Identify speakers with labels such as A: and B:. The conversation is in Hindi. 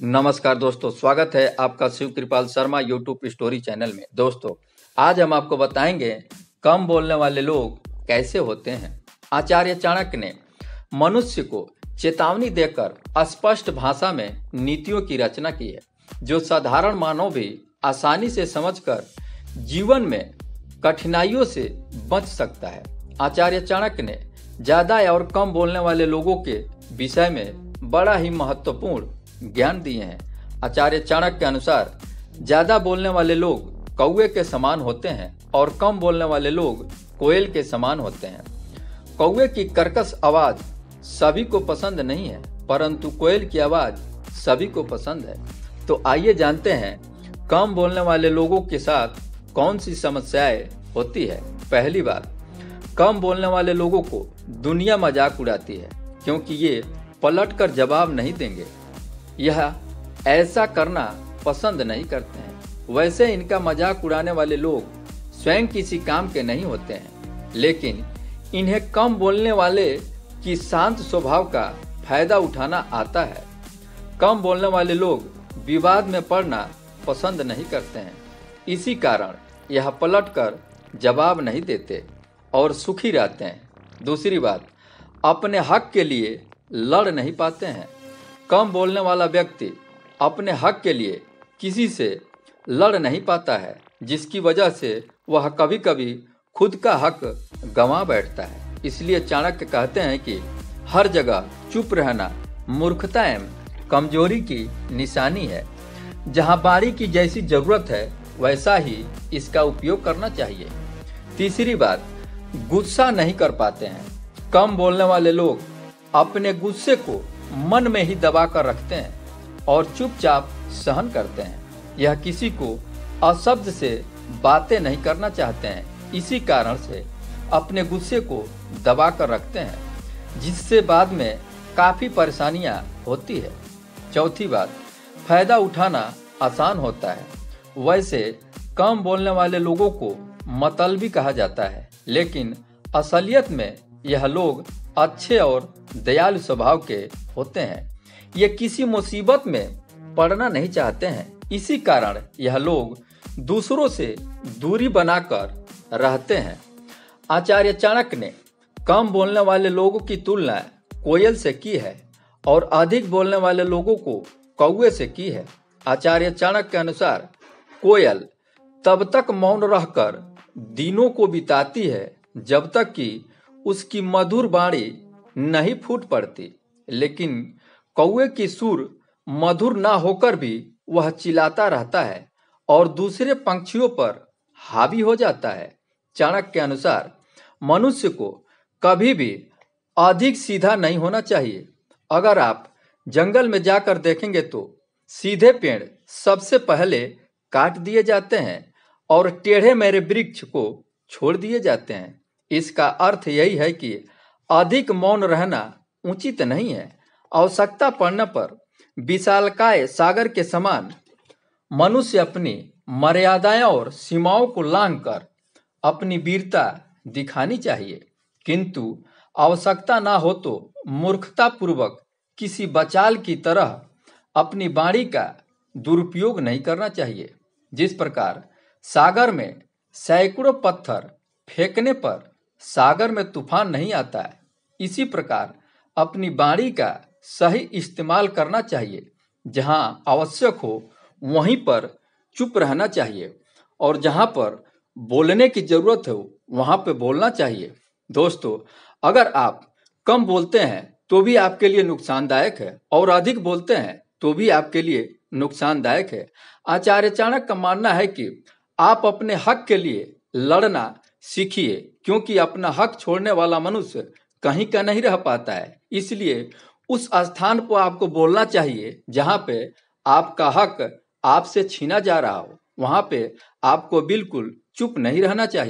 A: नमस्कार दोस्तों, स्वागत है आपका शिव कृपाल शर्मा यूट्यूब स्टोरी चैनल में। दोस्तों, आज हम आपको बताएंगे कम बोलने वाले लोग कैसे होते हैं। आचार्य चाणक्य ने मनुष्य को चेतावनी देकर स्पष्ट भाषा में नीतियों की रचना की है, जो साधारण मानव भी आसानी से समझकर जीवन में कठिनाइयों से बच सकता है। आचार्य चाणक्य ने ज़्यादा और कम बोलने वाले लोगों के विषय में बड़ा ही महत्वपूर्ण ज्ञान दिए हैं। आचार्य चाणक्य के अनुसार ज्यादा बोलने वाले लोग कौवे के समान होते हैं और कम बोलने वाले लोग कोयल के समान होते हैं। कौवे की कर्कश आवाज सभी को पसंद नहीं है, परंतु कोयल की आवाज सभी को पसंद है। तो आइए जानते हैं कम बोलने वाले लोगों के साथ कौन सी समस्याएं होती है। पहली बात, कम बोलने वाले लोगों को दुनिया मजाक उड़ाती है, क्योंकि ये पलट कर जवाब नहीं देंगे। यह ऐसा करना पसंद नहीं करते हैं। वैसे इनका मजाक उड़ाने वाले लोग स्वयं किसी काम के नहीं होते हैं, लेकिन इन्हें कम बोलने वाले की शांत स्वभाव का फायदा उठाना आता है। कम बोलने वाले लोग विवाद में पड़ना पसंद नहीं करते हैं, इसी कारण यह पलटकर जवाब नहीं देते और सुखी रहते हैं। दूसरी बात, अपने हक के लिए लड़ नहीं पाते हैं। कम बोलने वाला व्यक्ति अपने हक के लिए किसी से लड़ नहीं पाता है, जिसकी वजह से वह कभी कभी खुद का हक गंवा बैठता है। इसलिए चाणक्य कहते हैं कि हर जगह चुप रहना मूर्खता एवं कमजोरी की निशानी है। जहां बाड़ी की जैसी जरूरत है, वैसा ही इसका उपयोग करना चाहिए। तीसरी बात, गुस्सा नहीं कर पाते हैं। कम बोलने वाले लोग अपने गुस्से को मन में ही दबा कर रखते हैं और चुपचाप सहन करते हैं। यह किसी को अशब्द से बातें नहीं करना चाहते हैं, इसी कारण से अपने गुस्से को दबा कर रखते हैं, जिससे बाद में काफ़ी परेशानियां होती है। चौथी बात, फायदा उठाना आसान होता है। वैसे कम बोलने वाले लोगों को मतलबी कहा जाता है, लेकिन असलियत में यह लोग अच्छे और दयालु स्वभाव के होते हैं। ये किसी मुसीबत में पड़ना नहीं चाहते हैं, इसी कारण यह लोग दूसरों से दूरी बनाकर रहते हैं। आचार्य चाणक्य ने कम बोलने वाले लोगों की तुलना कोयल से की है और अधिक बोलने वाले लोगों को कौवे से की है। आचार्य चाणक्य के अनुसार कोयल तब तक मौन रहकर दिनों को बिताती है जब तक कि उसकी मधुर वाणी नहीं फूट पड़ती, लेकिन कौवे की सुर मधुर ना होकर भी वह चिल्लाता रहता है और दूसरे पंछियों पर हावी हो जाता है। चाणक्य के अनुसार मनुष्य को कभी भी अधिक सीधा नहीं होना चाहिए। अगर आप जंगल में जाकर देखेंगे तो सीधे पेड़ सबसे पहले काट दिए जाते हैं और टेढ़े मेढ़े वृक्ष को छोड़ दिए जाते हैं। इसका अर्थ यही है कि अधिक मौन रहना उचित नहीं है। आवश्यकता पड़ने पर विशालकाय सागर के समान मनुष्य अपनी मर्यादाएं और सीमाओं को लांघकर अपनी वीरता दिखानी चाहिए, किंतु आवश्यकता ना हो तो मूर्खतापूर्वक किसी बचाल की तरह अपनी वाणी का दुरुपयोग नहीं करना चाहिए। जिस प्रकार सागर में सैकड़ों पत्थर फेंकने पर सागर में तूफान नहीं आता है, इसी प्रकार अपनी वाणी का सही इस्तेमाल करना चाहिए। जहां आवश्यक हो वहीं पर चुप रहना चाहिए और जहां पर बोलने की जरूरत हो वहां पर बोलना चाहिए। दोस्तों, अगर आप कम बोलते हैं तो भी आपके लिए नुकसानदायक है और अधिक बोलते हैं तो भी आपके लिए नुकसानदायक है। आचार्य चाणक्य का मानना है कि आप अपने हक के लिए लड़ना सीखिए, क्योंकि अपना हक छोड़ने वाला मनुष्य कहीं का नहीं रह पाता है। इसलिए उस स्थान पर आपको बोलना चाहिए जहां पे आपका हक आपसे छीना जा रहा हो, वहां पे आपको बिल्कुल चुप नहीं रहना चाहिए।